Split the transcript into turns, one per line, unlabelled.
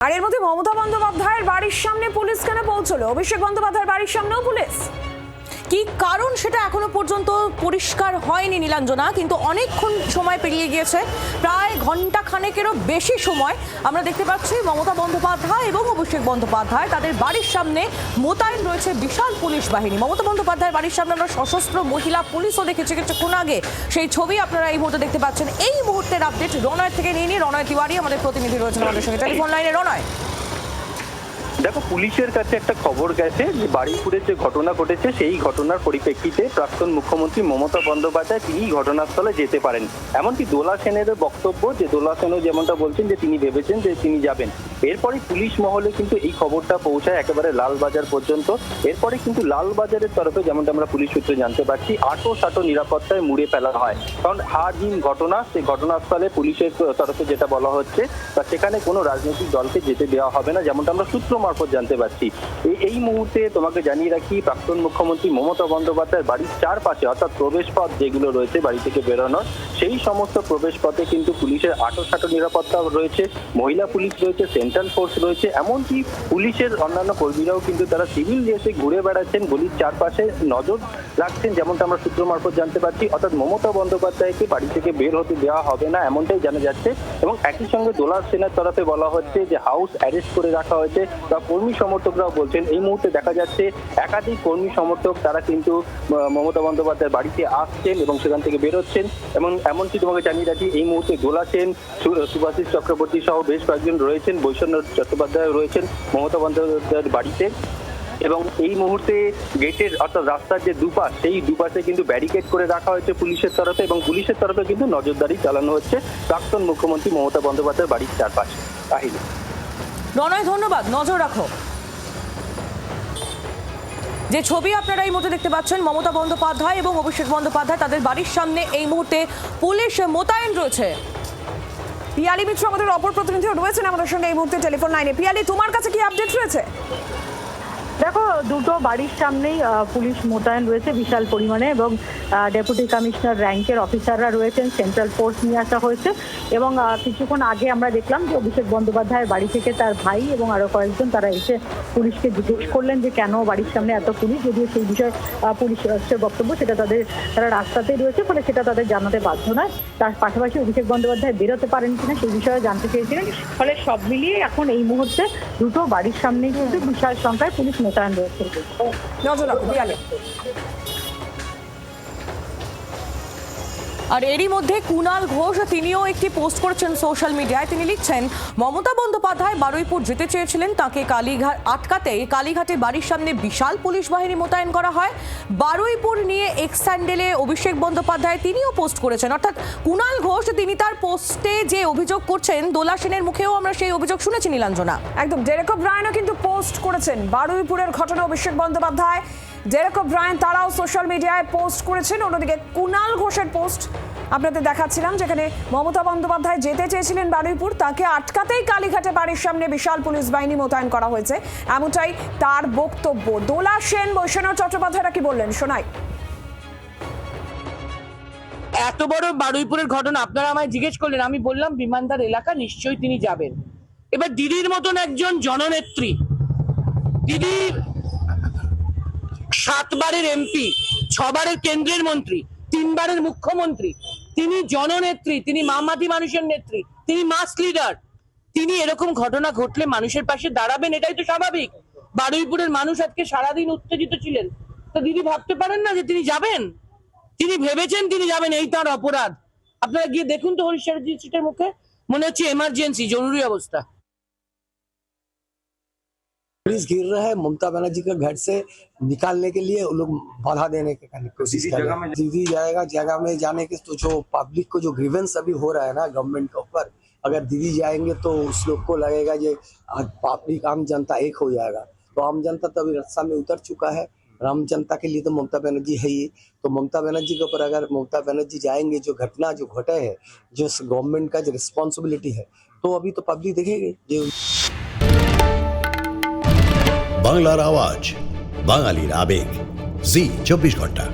আর এর মধ্যে মমতা বন্দ্যোপাধ্যায়ের বাড়ির সামনে পুলিশ কেন পৌঁছলো? অভিষেক বন্দ্যোপাধ্যায়ের বাড়ির সামনেও পুলিশ, কি কারণ সেটা এখনো পর্যন্ত পরিষ্কার হয়নি নীলাঞ্জনা, কিন্তু অনেকক্ষণ সময় পেরিয়ে গিয়েছে, প্রায় ঘন্টা খানেকেরও বেশি সময় আমরা দেখতে পাচ্ছি মমতা বন্দ্যোপাধ্যায় এবং অভিষেক বন্দ্যোপাধ্যায় তাদের বাড়ির সামনে মোতায়েন রয়েছে বিশাল পুলিশ বাহিনী। মমতা বন্দ্যোপাধ্যায়ের বাড়ির সামনে আমরা সশস্ত্র মহিলা পুলিশও দেখেছি কিছুক্ষণ আগে, সেই ছবি আপনারা এই মুহূর্তে দেখতে পাচ্ছেন। এই মুহূর্তের আপডেট রনয় থেকে নিয়ে রনয় তিওয়ারি আমাদের প্রতিনিধি রয়েছেন আমাদের সঙ্গে টেলিফোন লাইনে। রনয়,
দেখো, পুলিশের কাছে একটা খবর গেছে যে বারুইপুরে যে ঘটনা ঘটেছে সেই ঘটনার পরিপ্রেক্ষিতে প্রাক্তন মুখ্যমন্ত্রী মমতা বন্দ্যোপাধ্যায় তিনি ঘটনাস্থলে যেতে পারেন। এমনকি দোলা সেনের বক্তব্য, যে দোলা সেনও যেমনটা বলছেন যে তিনি ভেবেছেন যে তিনি যাবেন। এরপরে পুলিশ মহলে কিন্তু এই খবরটা পৌঁছায় একেবারে লালবাজার পর্যন্ত। এরপরে কিন্তু লালবাজারের তরফে, যেমনটা আমরা পুলিশ সূত্রে জানতে পারছি, আটো নিরাপত্তায় মুড়ে ফেলা হয়। কারণ হাড়হিম ঘটনা, সেই ঘটনাস্থলে পুলিশের তরফে যেটা বলা হচ্ছে তা সেখানে কোনো রাজনৈতিক দলকে যেতে দেওয়া হবে না, যেমনটা আমরা সূত্র মারফত জানতে পারছি। এই মুহূর্তে তোমাকে জানিয়ে রাখি, প্রাক্তন মুখ্যমন্ত্রী মমতা বন্দ্যোপাধ্যায়ের বাড়ির চারপাশে, অর্থাৎ প্রবেশ পথ যেগুলো রয়েছে বাড়ি থেকে বেরোনোর, সেই সমস্ত প্রবেশ পথে কিন্তু পুলিশের আটো নিরাপত্তা রয়েছে, মহিলা পুলিশ রয়েছে, সেন্ট্রাল ফোর্স রয়েছে, এমনকি পুলিশের অন্যান্য কর্মীরাও কিন্তু তারা সিভিল ড্রেসে ঘুরে বেড়াচ্ছেন, গলির চারপাশে নজর রাখছেন, যেমনটা আমরা সূত্র মারফত জানতে পারছি। অর্থাৎ মমতা বন্দ্যোপাধ্যায়কে বাড়ি থেকে বের হতে দেওয়া হবে না, এমনটাই জানা যাচ্ছে। এবং একই সঙ্গে দোলা সেনার তরফে বলা হচ্ছে যে হাউস অ্যারেস্ট করে রাখা হয়েছে। বা কর্মী সমর্থকরাও বলছেন, এই মুহূর্তে দেখা যাচ্ছে একাধিক কর্মী সমর্থক তারা কিন্তু মমতা বন্দ্যোপাধ্যায়ের বাড়িতে আসছেন এবং সেখান থেকে বেরোচ্ছেন। এবং এমনকি তোমাকে জানিয়ে রাখি, এই মুহূর্তে দোলা সেন, সুভাষিস চক্রবর্তী সহ বেশ কয়েকজন রয়েছেন, বৈষ্ণব চট্টোপাধ্যায় রয়েছেন মমতা বন্দ্যোপাধ্যায়ের বাড়িতে। এবং এই মুহূর্তে গেটের, অর্থাৎ রাস্তার যে দুপাশ, সেই দুপাশে কিন্তু ব্যারিকেড করে রাখা হয়েছে পুলিশের তরফে, এবং পুলিশের তরফে কিন্তু নজরদারি চালানো হচ্ছে প্রাক্তন মুখ্যমন্ত্রী মমতা বন্দ্যোপাধ্যায়ের বাড়ির চারপাশে। কাহিনী
রনয়, ধন্যবাদ, নজর রাখো। যে ছবি আপনারা এই মুহূর্তে দেখতে পাচ্ছেন, মমতা বন্দ্যোপাধ্যায় এবং অভিষেক বন্দ্যোপাধ্যায় তাদের বাড়ির সামনে এই মুহূর্তে পুলিশ মোতায়েন রয়েছে। পিয়ালি মিত্র আমাদের অপর প্রতিনিধি রয়েছেন আমাদের সঙ্গে এই মুহূর্তে টেলিফোন লাইনে। পিয়ালি, তোমার কাছে কি আপডেট রয়েছে?
দেখো, দুটো বাড়ির সামনেই পুলিশ মোতায়েন রয়েছে বিশাল পরিমাণে, এবং ডেপুটি কমিশনার র্যাঙ্কের অফিসাররা রয়েছেন, সেন্ট্রাল ফোর্স নিয়ে আসা হয়েছে। এবং কিছুক্ষণ আগে আমরা দেখলাম যে অভিষেক বন্দ্যোপাধ্যায়ের বাড়ি থেকে তার ভাই এবং আরো কয়েকজন তারা এসে পুলিশকে জিজ্ঞেস করলেন যে কেন বাড়ির সামনে এত পুলিশ, যদিও সেই বিষয়ে পুলিশের বক্তব্য সেটা তারা রাস্তাতেই রয়েছে, ফলে সেটা তাদের জানাতে বাধ্য নয়। তার পাশাপাশি অভিষেক বন্দ্যোপাধ্যায় বেরোতে পারেন কিনা সেই বিষয়ে জানতে চেয়েছিলেন। ফলে সব মিলিয়ে এখন এই মুহূর্তে দুটো বাড়ির সামনে কিন্তু বিশাল সংখ্যায় পুলিশ মোতায়েন রয়েছে।
নজর রাখো পিয়ালি। আর এরই মধ্যে কুণাল ঘোষ তিনিও একটি পোস্ট করেছেন সোশ্যাল মিডিয়ায়। তিনি লিখছেন, মমতা বন্দ্যোপাধ্যায় বারুইপুর যেতে চেয়েছিলেন, তাকে আটকাতে কালীঘাটে বাড়ির সামনে বিশাল পুলিশ বাহিনী মোতায়েন করা হয়। বারুইপুর নিয়ে এক্স স্যান্ডেলে অভিষেক বন্দ্যোপাধ্যায় তিনিও পোস্ট করেছেন। অর্থাৎ কুণাল ঘোষ তিনি তার পোস্টে যে অভিযোগ করছেন, দোলা সেনের মুখেও আমরা সেই অভিযোগ শুনেছি নীলাঞ্জনা। একদম, ডেরেক ওব্রায়েনও কিন্তু পোস্ট করেছেন বারুইপুরের ঘটনা। অভিষেক বন্দ্যোপাধ্যায়, ডেরেক ওব্রায়েন তারাও সোশ্যাল মিডিয়ায় পোস্ট করেছেন। অন্যদিকে কুণাল ঘোষের পোস্ট আপনাদের দেখাচ্ছিলাম, যেখানে মমতা বন্দ্যোপাধ্যায় যেতে চেয়েছিলেন বারুইপুর, তাকে আটকাতেই কালীঘাটে বাড়ির সামনে বিশাল পুলিশ বাহিনী মোতায়েন করা হয়েছে, এমনটাই তার বক্তব্য। দোলা সেন, বৈষ্ণব চট্টোপাধ্যায়রা কি বললেন শোনাই।
এত বড় বারুইপুরের ঘটনা আপনারা আমায় জিজ্ঞেস করলেন, আমি বললাম বিমানদার এলাকা, নিশ্চয়ই তিনি যাবেন। এবার দিদির মতন একজন জননেত্রী, দিদি 7 বারের এমপি, 6 বারের কেন্দ্রের মন্ত্রী, 3 বারের মুখ্যমন্ত্রী, তিনি জননেত্রী, তিনি মামাটি মানুষের নেত্রী, তিনি মাস লিডার। তিনি এরকম ঘটনা ঘটলে মানুষের পাশে দাঁড়াবেন, এটাই তো স্বাভাবিক। বারুইপুরের মানুষ আজকে সারাদিন উত্তেজিত ছিলেন, তো দিদি ভাবতে পারেন না যে তিনি যাবেন? তিনি ভেবেছেন তিনি যাবেন, এই তার অপরাধ। আপনারা গিয়ে দেখুন তো হরিশ্বর সিটের মুখে, মনে হচ্ছে এমার্জেন্সি, জরুরি অবস্থা।
पुलिस घिर रहा है, ममता बनर्जी के घर से निकालने के लिए वो लोग बाधा देने की कोशिश कर रहे हैं। दीदी जाएगा, जगह में जाने के तो जो पब्लिक को जो ग्रीवेंस अभी हो रहा है ना गवर्नमेंट के ऊपर, अगर दीदी जाएंगे तो उस लोग को लगेगा कि पब्लिक आम जनता एक हो जाएगा। तो आम जनता तो अभी रास्ता में उतर चुका है। आम जनता के लिए तो ममता बनर्जी है ही। तो ममता बनर्जी के ऊपर अगर ममता बनर्जी जाएंगे, जो घटना जो घटे है, जो गवर्नमेंट का जो रिस्पॉन्सिबिलिटी है, तो अभी तो पब्लिक देखेगी।
বাংলার আওয়াজ, বাঙালির আবেগ, জি 24 ঘন্টা।